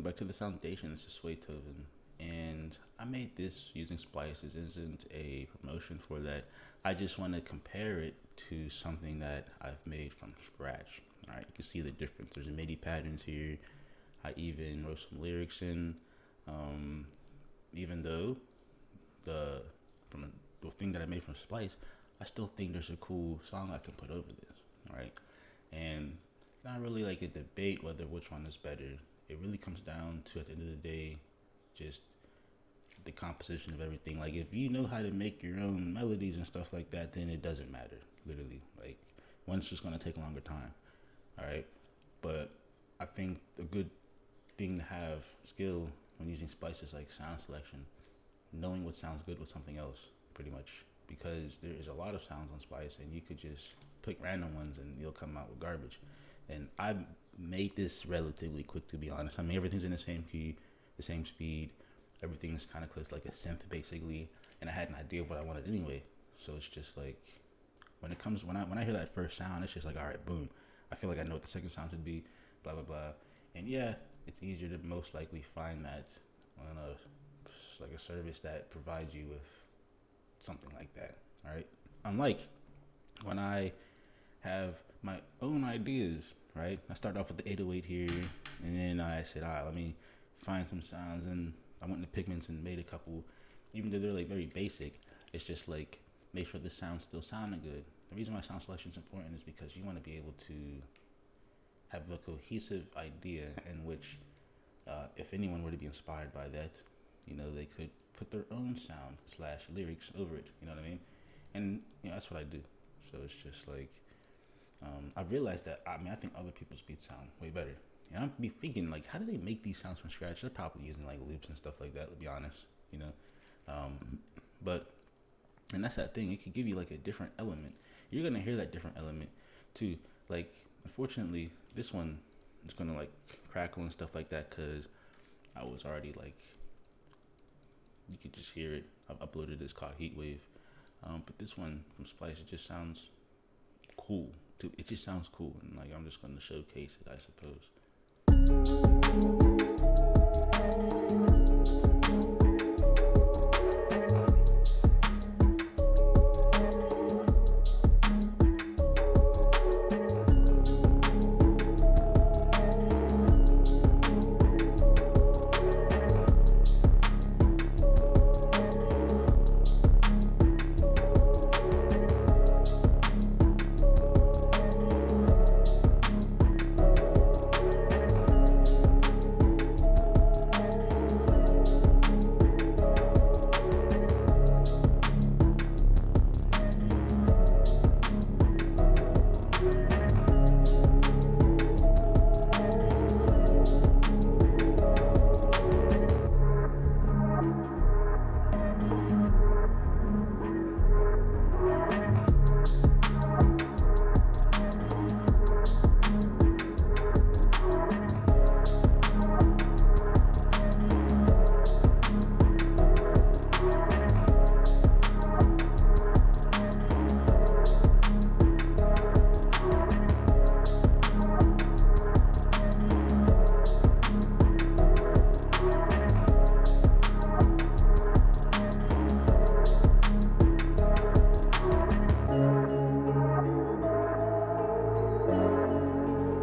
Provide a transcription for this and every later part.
back to the foundation, it's a Sway token. And I made this using Splice. This isn't a promotion for that. I just want to compare it to something that I've made from scratch. All right, you can see the difference. There's MIDI patterns here. I even wrote some lyrics in. Um, Even though the from the thing that I made from Splice, I still think there's a cool song I can put over this. All right, and it's not really like a debate whether which one is better. It really comes down to, at the end of the day, just the composition of everything. Like, if you know how to make your own melodies and stuff like that, then it doesn't matter. Literally, like, one's just gonna take a longer time. All right, but I think a good thing to have skill when using Splice is like sound selection, knowing what sounds good with something else, pretty much. Because there is a lot of sounds on Splice, and you could just pick random ones and you'll come out with garbage. And I made this relatively quick, to be honest. I mean, everything's in the same key, the same speed. Everything's kind of close, like a synth, basically. And I had an idea of what I wanted anyway. So it's just like, when I hear that first sound, it's just like, all right, boom. I feel like I know what the second sound should be, blah blah blah. And yeah, it's easier to most likely find that on a like a service that provides you with something like that. All right. Unlike when I have my own ideas, right? I start off with the 808 here, and then I said, all right, let me find some sounds, and I went into Pigments and made a couple. Even though they're like very basic, it's just like make sure the sound still sounding good. The reason why sound selection is important is because you want to be able to have a cohesive idea in which, if anyone were to be inspired by that, they could put their own sound slash lyrics over it. You know what I mean? And that's what I do. So it's just like, I've realized that, I think other people's beats sound way better. And I'm be thinking, like, how do they make these sounds from scratch? They're probably using like loops and stuff like that, to be honest, but and that's that thing. It could give you like a different element. You're gonna hear that different element too. Like, unfortunately, this one is gonna like crackle and stuff like that because I was already like, you could just hear it. I've uploaded this called Heatwave, but this one from Splice, it just sounds cool. It just sounds cool, and like I'm just gonna showcase it, I suppose.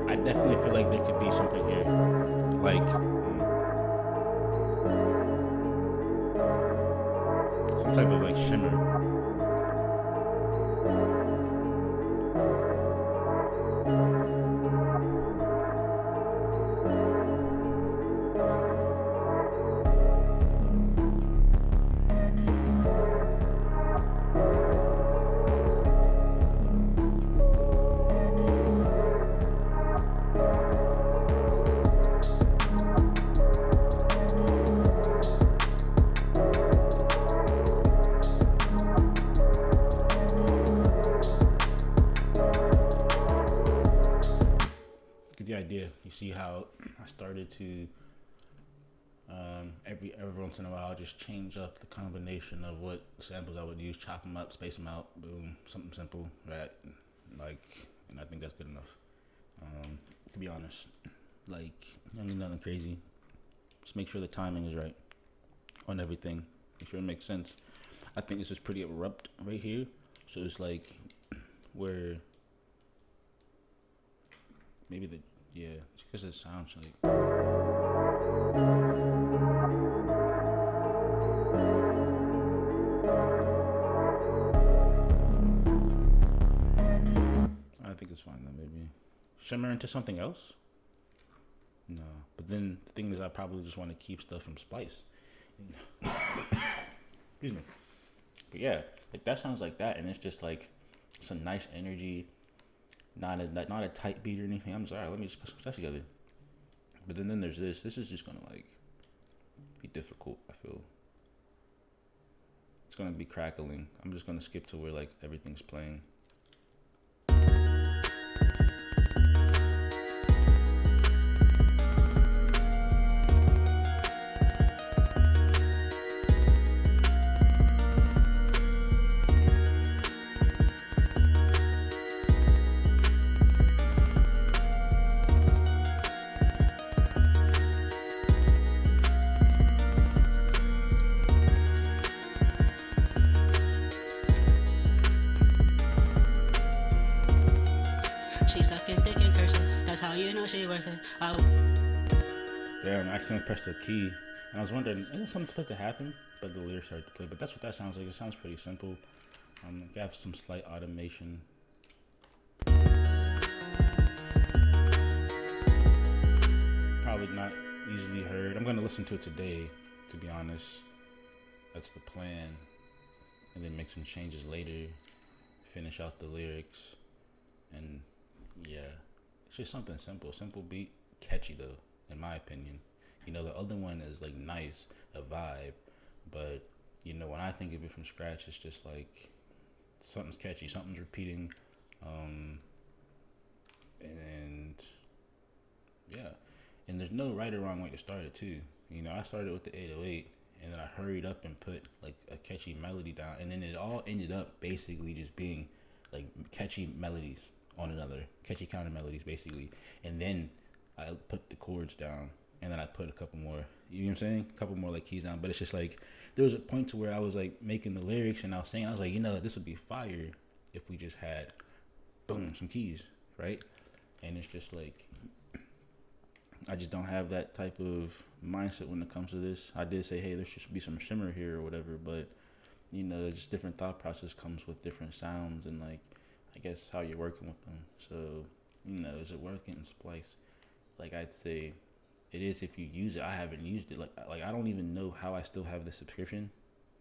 I definitely feel like there could be something here, like some type of like shimmer. Get the idea. You see how I started to every once in a while I'll just change up the combination of what samples I would use, chop them up, space them out, boom, something simple, right? Like, and I think that's good enough. To be honest, like, I mean, nothing crazy. Just make sure the timing is right on everything. Make sure it makes sense. I think this is pretty abrupt right here. So it's like where maybe it's because it sounds like. I think it's fine then, maybe. Shimmer into something else? No. But then the thing is, I probably just want to keep stuff from Splice. Excuse me. But yeah, like that sounds like that, and it's just like some nice energy, not a tight beat or anything. I'm just alright. Let me just put some stuff together. But then there's this. This is just gonna like be difficult. I feel it's gonna be crackling. I'm just gonna skip to where like everything's playing. She sucking dick and cursing. That's how you know she worth it. Damn, I accidentally pressed the key, and I was wondering, isn't something supposed to happen? But the lyrics started to play. But that's what that sounds like. It sounds pretty simple. I have some slight automation. Probably not easily heard. I'm gonna listen to it today, to be honest. That's the plan, and then make some changes later. Finish out the lyrics, and yeah, it's just something simple beat, catchy though, in my opinion. You know, the other one is like nice, a vibe, but you know, when I think of it from scratch, it's just like something's catchy, something's repeating, and yeah, and there's no right or wrong way to start it too. You know, I started with the 808, and then I hurried up and put like a catchy melody down, and then it all ended up basically just being like catchy melodies on another, catchy counter melodies basically, and then I put the chords down, and then I put a couple more, you know what I'm saying, a couple more like keys down. But it's just like there was a point to where I was like making the lyrics, and I was like, you know, this would be fire if we just had boom some keys, right? And it's just like I just don't have that type of mindset when it comes to this. I did say, hey, there should be some shimmer here or whatever, but you know, just different thought process comes with different sounds, and like I guess how you're working with them. So, you know, is it worth getting Splice? Like I'd say it is if you use it. I haven't used it. Like I don't even know how I still have the subscription.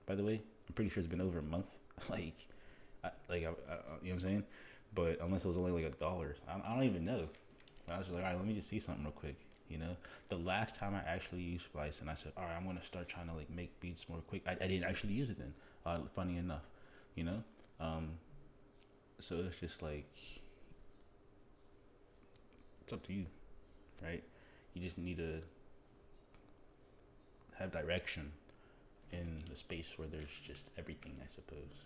By the way, I'm pretty sure it's been over a month. You know what I'm saying? But unless it was only like $1, I don't even know. But I was just like, all right, let me just see something real quick. You know, the last time I actually used Splice, and I said, all right, I'm gonna start trying to like make beats more quick. I didn't actually use it then. Funny enough, you know. So it's just like it's up to you, right? You just need to have direction in the space where there's just everything, I suppose.